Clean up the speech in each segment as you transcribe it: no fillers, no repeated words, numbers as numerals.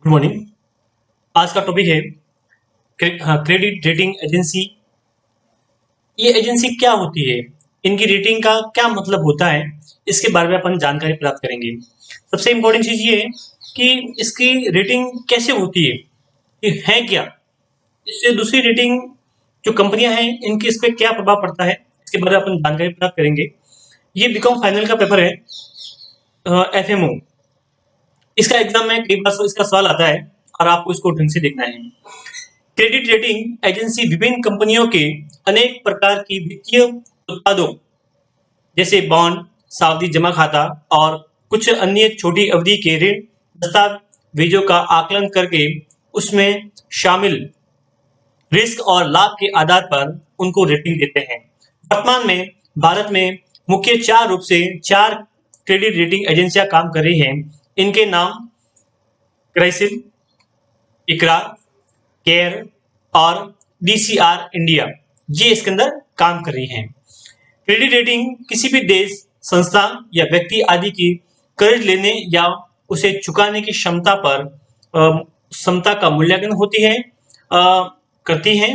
Good morning. आज का topic है क्रेडिट रेटिंग एजेंसी। ये एजेंसी क्या होती है, इनकी रेटिंग का क्या मतलब होता है, इसके बारे में अपन जानकारी प्राप्त करेंगे। सबसे इम्पोर्टेंट चीज ये है कि इसकी रेटिंग कैसे होती है, ये है क्या, इससे दूसरी रेटिंग जो कंपनियां हैं इनके इस पे क्या प्रभाव पड़ता है, इसके बारे में अपन जानकारी प्राप्त करेंगे। ये बीकॉम फाइनल का पेपर है, एफएमओ। इसका एग्जाम में कई बार इसका सवाल आता है और आपको इसको ढंग से देखना है। क्रेडिट रेटिंग एजेंसी विभिन्न कंपनियों के अनेक प्रकार की वित्तीय उत्पादों जैसे बॉन्ड, सावधि जमा खाता और कुछ अन्य छोटी अवधि के ऋण दस्तावेजों का आकलन करके उसमें शामिल रिस्क और लाभ के आधार पर उनको रेटिंग देते हैं। वर्तमान में भारत में मुख्य चार रूप से चार क्रेडिट रेटिंग एजेंसियां काम कर रही हैं। इनके नाम क्राइसिल, इकरा, केयर और डीसीआर इंडिया, ये इसके अंदर काम कर रही हैं। क्रेडिट रेटिंग किसी भी देश, संस्था या व्यक्ति आदि की कर्ज लेने या उसे चुकाने की क्षमता पर क्षमता का मूल्यांकन होती है करती है।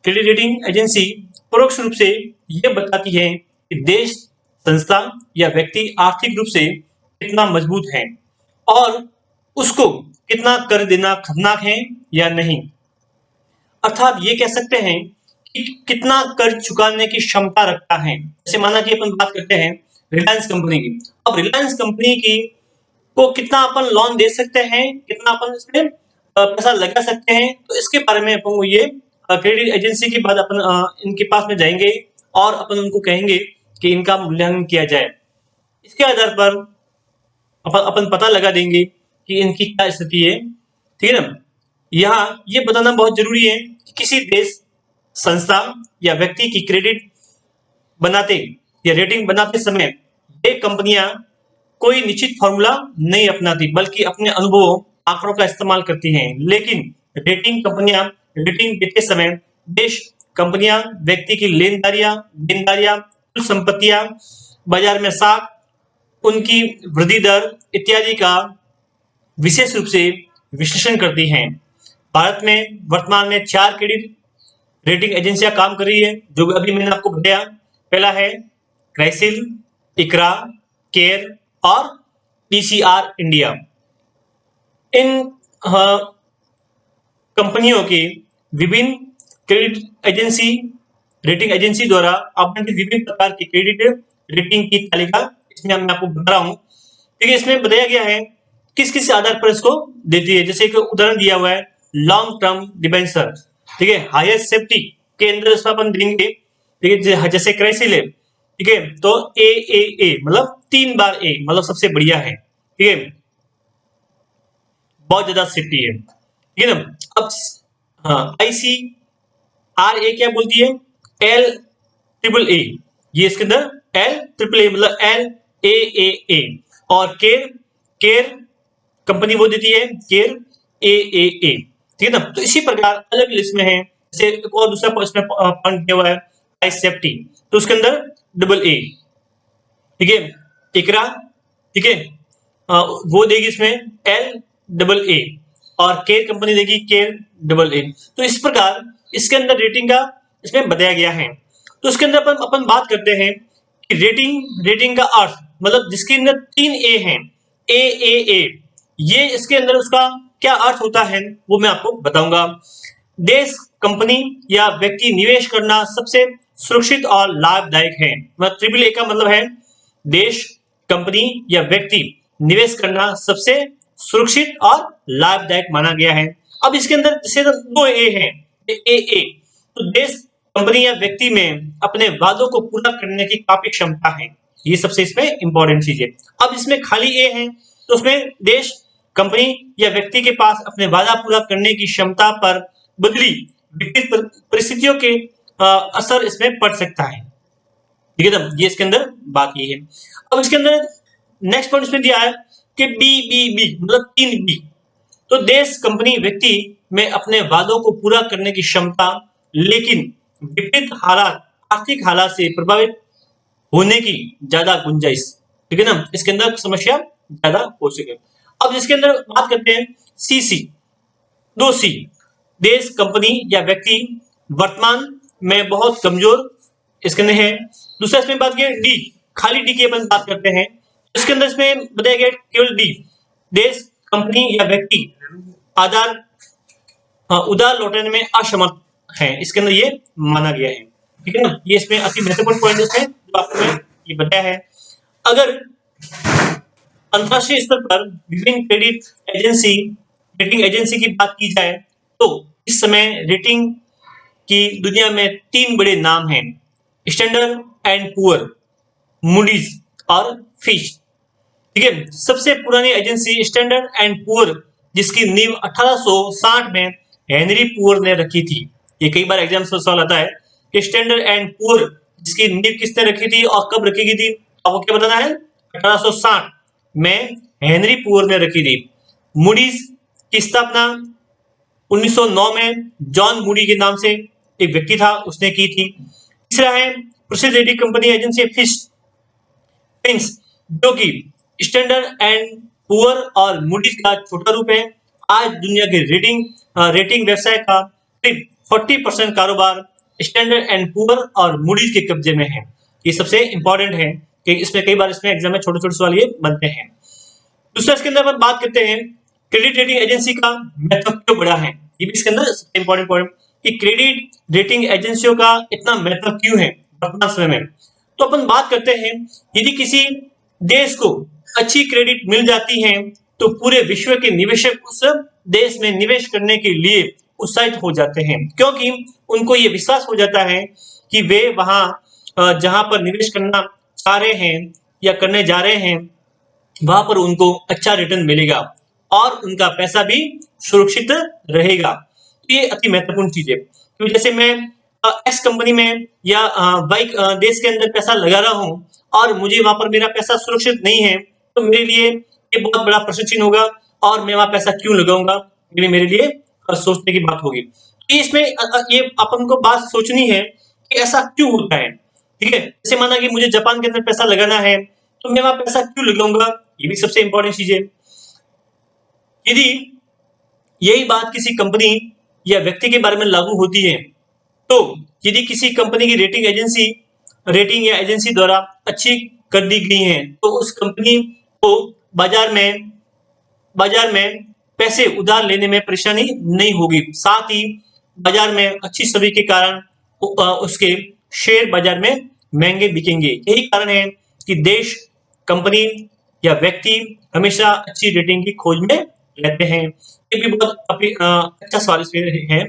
क्रेडिट रेटिंग एजेंसी परोक्ष रूप से यह बताती है कि देश, संस्था या व्यक्ति आर्थिक रूप से कितना मजबूत है और उसको कितना कर्ज देना खतरनाक है या नहीं। अर्थात ये कह सकते हैं कि कितना कर्ज चुकाने की क्षमता रखता है। जैसे माना कि अपन बात करते हैं रिलायंस कंपनी की। अब रिलायंस कंपनी की को कितना अपन लोन दे सकते हैं, कितना अपन इसमें पैसा लगा सकते हैं, तो इसके बारे में अपन ये क्रेडिट एजेंसी की बात अपन इनके पास में जाएंगे और अपन उनको कहेंगे कि इनका मूल्यांकन किया जाए। इसके आधार पर अपन पता लगा देंगे कि इनकी क्या स्थिति है। ठीक है ना। यहाँ ये बताना बहुत जरूरी है कि किसी देश, संस्था या व्यक्ति की क्रेडिट बनाते या रेटिंग बनाते समय ये कंपनियां कोई निश्चित फॉर्मूला नहीं अपनाती, बल्कि अपने अनुभवों, आंकड़ों का इस्तेमाल करती हैं। लेकिन रेटिंग कंपनियां रेटिंग देते समय देश, कंपनियां, व्यक्ति की लेनदारियां, देनदारियां, कुल संपत्तियां, बाजार में साख, उनकी वृद्धि दर इत्यादि का विशेष रूप से विश्लेषण करती हैं। भारत में वर्तमान में चार क्रेडिट रेटिंग एजेंसियां काम कर रही है, जो अभी मैंने आपको बताया। पहला है क्राइसिल, इकरा, केयर और डीसीआर इंडिया। इन कंपनियों के विभिन्न क्रेडिट एजेंसी रेटिंग एजेंसी द्वारा आवंटित विभिन्न प्रकार की क्रेडिट रेटिंग की तालिका इसमें मैं आपको बता रहा हूं। ठीक है, इसमें बताया गया है किस किस आधार पर इसको देती है। जैसे एक उदाहरण दिया हुआ है लॉन्ग टर्म डिबेंचर, ठीक है, हाईएस्ट सेफ्टी के अंदर इसको अपन देंगे। ठीक है, जैसे क्राइसिल है, ठीक है, तो ए मतलब 3 बार ए मतलब सबसे बढ़िया है। ठीक है, बहुत ज्यादा सेफ्टी है। ठीक है ना। अब हाँ, आईसी आर ए क्या बोलती है, एल ट्रिपल ए, ये इसके अंदर एल ट्रिपल ए मतलब एल ए और केयर केयर कंपनी वो देती है केयर ए। ठीक है ना। तो इसी प्रकार अलग लिस्ट में है। जैसे एक और दूसरा इसमें पॉइंट दिया हुआ है हाई सेफ्टी, तो उसके अंदर डबल ए। ठीक है, इकरा, ठीक है, वो देगी इसमें एल डबल ए और केयर कंपनी देगी केयर डबल ए। तो इस प्रकार इसके अंदर रेटिंग का इसमें बताया गया है। तो इसके अंदर अपन बात करते हैं कि रेटिंग का अर्थ, मतलब जिसके अंदर 3 ए हैं, ए, ये इसके अंदर उसका क्या अर्थ होता है वो मैं आपको बताऊंगा। देश, कंपनी या व्यक्ति निवेश करना सबसे सुरक्षित और लाभदायक है। मतलब ट्रिपल ए का मतलब है देश, कंपनी या व्यक्ति निवेश करना सबसे सुरक्षित और लाभदायक माना गया है। अब इसके अंदर जैसे 2 ए हैं, ए तो देश, कंपनी या व्यक्ति में अपने वादों को पूरा करने की काफी क्षमता है। ये सबसे इसमें इंपॉर्टेंट चीज है। अब इसमें खाली ए है तो उसमें देश, कंपनी या व्यक्ति के पास अपने वादा पूरा करने की क्षमता पर बदली विपरीत परिस्थितियों के असर इसमें पड़ सकता है। ठीक है ना, ये इसके अंदर बात ये है। अब इसके अंदर नेक्स्ट पॉइंट इसमें दिया है कि बी मतलब 3 बी, तो देश, कंपनी, व्यक्ति में अपने वादों को पूरा करने की क्षमता, लेकिन विपरीत हालात, आर्थिक हालात से प्रभावित होने की ज्यादा गुंजाइश। ठीक है ना, इसके अंदर समस्या ज्यादा हो सके। अब जिसके अंदर बात करते हैं सीसी, दो सी, देश, कंपनी या व्यक्ति वर्तमान में बहुत कमजोर, इसके अंदर है। दूसरा इसमें बात किया डी, खाली डी की अपन बात करते हैं, इसके अंदर इसमें बताया गया केवल डी, देश, कंपनी या व्यक्ति आधार उधार लौटाने में असमर्थ है, इसके अंदर ये माना गया है। ठीक है ना, ये इसमें अति महत्वपूर्ण पॉइंट इसमें जो आपको मैं ये बताया है। अगर अंतरराष्ट्रीय स्तर पर विभिन्न क्रेडिट एजेंसी रेटिंग एजेंसी की बात की जाए तो इस समय रेटिंग की दुनिया में तीन बड़े नाम हैं, स्टैंडर्ड एंड पुअर, मूडीज और फिच। ठीक है, सबसे पुरानी एजेंसी स्टैंडर्ड एंड पुअर जिसकी नींव 1860 में हेनरी पुअर ने रखी थी। ये कई बार एग्जाम में सवाल आता है कि स्टैंडर्ड एंड पुअर जिसकी नींव किसने रखी थी और कब रखी गई थी, आपको क्या बताना है, 1860 में हेनरी पुअर ने रखी थी। मूडीज की स्थापना 1909 में जॉन मूडी के नाम से एक व्यक्ति था, उसने की थी। तीसरा है प्रसिद्ध रेटिंग कंपनी एजेंसी फिंच, जो कि स्टैंडर्ड एंड पुअर और मूडीज का छोटा रूप है। आज दुनिया के रेटिंग व्यवसाय का करीब 40% कारोबार स्टैंडर्ड एंड पुअर और मूडीज के कब्जे में है। ये सबसे इंपॉर्टेंट है कि इसमें कई बार इसमें एग्जाम में छोटे छोटे सवाल ये बनते हैं। दूसरा इसके अंदर अपन बात करते हैं क्रेडिट रेटिंग एजेंसी का महत्व क्यों बड़ा है, ये भी इसके अंदर सबसे इंपॉर्टेंट पॉइंट कि क्रेडिट रेटिंग एजेंसियों का इतना महत्व क्यों है वर्तमान समय में। तो अपन बात करते हैं, यदि किसी देश को अच्छी क्रेडिट मिल जाती है तो पूरे विश्व के निवेशक उस देश में निवेश करने के लिए उत्साहित हो जाते हैं, क्योंकि उनको ये विश्वास हो जाता है कि वे वहां जहां पर निवेश करना चाह रहे हैं या करने जा रहे हैं वहां पर उनको अच्छा रिटर्न मिलेगा और उनका पैसा भी सुरक्षित रहेगा। तो ये अति महत्वपूर्ण चीज है, क्योंकि जैसे मैं एक्स कंपनी में या वाई देश के अंदर पैसा लगा रहा हूं और मुझे वहां पर मेरा पैसा सुरक्षित नहीं है, तो मेरे लिए ये बहुत बड़ा प्रश्न चिन्ह होगा और मैं वहां पैसा क्यों लगाऊंगा, ये मेरे लिए सोचने की बात होगी। तो इसमें ये अपन को बात सोचनी है कि ऐसा क्यों होता है। ठीक है, जैसे माना कि मुझे जापान के अंदर पैसा लगाना है तो मैं वहां पैसा क्यों लगाऊंगा, ये भी सबसे इंपॉर्टेंट चीज है। यदि यही बात किसी कंपनी या व्यक्ति के बारे में लागू होती है तो यदि किसी कंपनी की रेटिंग या एजेंसी द्वारा अच्छी कर दी गई है तो उस कंपनी को बाजार में पैसे उधार लेने में परेशानी नहीं होगी, साथ ही बाजार में अच्छी छवि के कारण उसके शेयर बाजार में महंगे बिकेंगे। यही कारण है कि देश, कंपनी या व्यक्ति हमेशा अच्छी रेटिंग की खोज में रहते हैं। ये भी बहुत अच्छा सवाल इसमें है।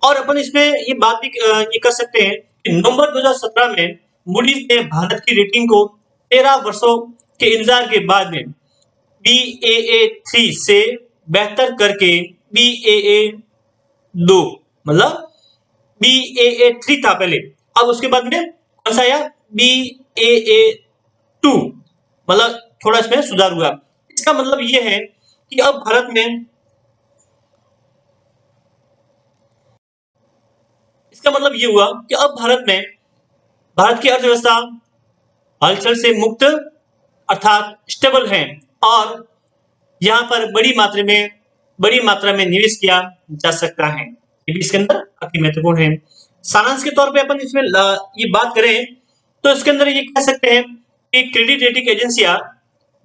और अपन इसमें ये बात भी ये कर सकते हैं कि नवंबर 2017 में मूडीज ने भारत की रेटिंग को 13 वर्षों के इंतजार के बाद में BAA3 से बेहतर करके BAA2, मतलब BAA3 था पहले, अब उसके बाद में कौन सा आया, BAA2, मतलब थोड़ा इसमें सुधार हुआ। इसका मतलब ये है कि अब भारत की अर्थव्यवस्था हलचल से मुक्त अर्थात स्टेबल है और यहाँ पर बड़ी मात्रा में निवेश किया जा सकता है। ये भी इसके अंदर अति महत्वपूर्ण है। सारांश के तौर पे अपन इसमें ये बात करें तो इसके अंदर ये कह सकते हैं कि क्रेडिट रेटिंग एजेंसियां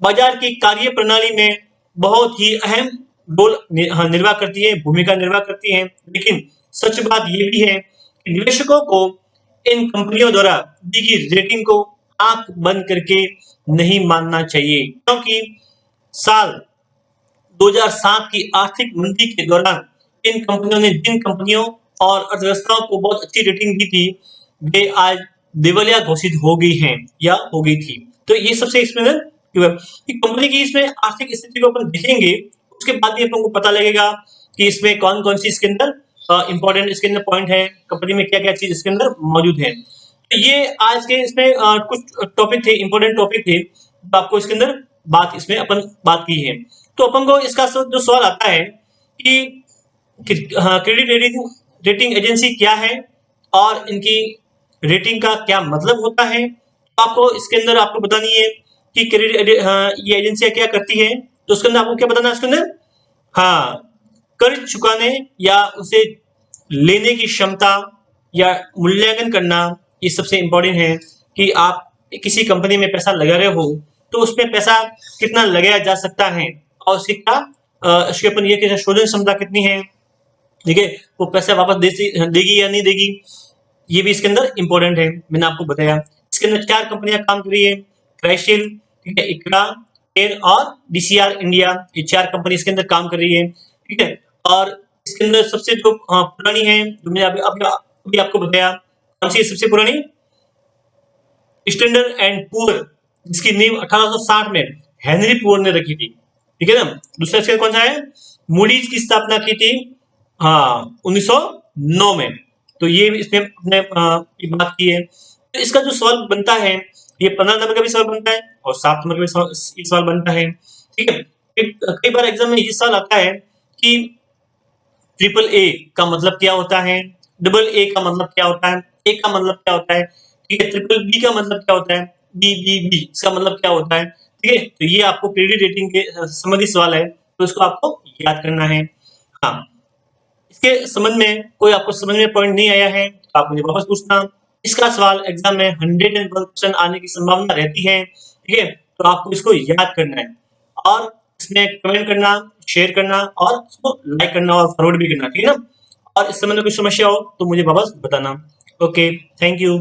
बाजार की कार्य प्रणाली में बहुत ही अहम रोल निर्वाह करती है, भूमिका निर्वाह करती है। लेकिन सच बात ये भी है कि निवेशकों को इन कंपनियों द्वारा दी गई रेटिंग को आंख बंद करके नहीं मानना चाहिए, क्योंकि साल 2007 की आर्थिक मंदी के दौरान इन कंपनियों ने जिन कंपनियों और अर्थव्यवस्थाओं को बहुत अच्छी रेटिंग दी थी वे आज दिवालिया घोषित हो गई हैं या हो गई थी। तो ये सबसे इसमें कि कंपनी की इसमें आर्थिक स्थिति को अपन देखेंगे, उसके बाद ही अपन को पता लगेगा कि इसमें कौन कौन सी इसके अंदर इंपॉर्टेंट इसके अंदर पॉइंट है, कंपनी में क्या क्या चीज इसके अंदर मौजूद है। तो ये आज के इसमें कुछ टॉपिक थे, इंपॉर्टेंट टॉपिक थे, तो आपको इसके अंदर अपन बात की है। तो अपन को इसका जो सवाल आता है कि क्रेडिट रेटिंग एजेंसी क्या है और इनकी रेटिंग का क्या मतलब होता है, तो आपको इसके अंदर आपको बतानी है कि क्रेडिट ये एजेंसियां क्या करती है तो उसके अंदर आपको क्या बताना है उसके अंदर, हाँ, कर्ज चुकाने या उसे लेने की क्षमता या मूल्यांकन करना, ये सबसे इंपॉर्टेंट है कि आप किसी कंपनी में पैसा लगा रहे हो तो उसमें पैसा कितना लगाया जा सकता है और उसकी क्या उसके ऊपर ये कि शोधन क्षमता कितनी है, ठीक है, वो पैसा वापस देगी या नहीं देगी, ये भी इसके अंदर इंपॉर्टेंट है, मैंने आपको बताया। इसके अंदर 4 कंपनियां काम कर रही है, क्राइसिल, ठीक है, इक्रा, केयर और डीसीआर इंडिया, ये 4 कंपनी इसके अंदर काम कर रही है, ठीक है। और इसके अंदर सबसे जो पुरानी है, जो मैंने अभी आपको बताया, कौन सी है सबसे पुरानी, स्टैंडर्ड एंड पुअर, जिसकी नींव 1860 में हेनरी पुअर ने रखी थी, ठीक है ना। दूसरा इसका कौन सा है, मूडीज की स्थापना की थी, हाँ, 1909 में। तो ये इसमें अपने ये बात की है। तो इसका जो सवाल बनता है, ये 15 नंबर का भी सवाल बनता है और 7 नंबर का भी सवाल बनता है, ठीक है। कई बार एग्जाम में ये सवाल आता है कि ट्रिपल ए का मतलब क्या होता है, डबल ए का मतलब क्या होता है, ए का मतलब क्या होता है, ठीक है, ट्रिपल बी का मतलब क्या होता है, बी बी बी इसका मतलब क्या होता है, ठीक है। तो ये आपको क्रेडिट रेटिंग के संबंधित सवाल है, तो इसको आपको याद करना है। हाँ, इसके संबंध में कोई आपको समझ में पॉइंट नहीं आया है तो आप मुझे वापस पूछना। इसका सवाल एग्जाम में 112% आने की संभावना रहती है, ठीक है, तो आपको इसको याद करना है और इसमें कमेंट करना, शेयर करना और उसको लाइक करना और फॉरवर्ड भी करना, ठीक है ना। और इस संबंध में कोई समस्या हो तो मुझे वापस बताना। Okay, thank you.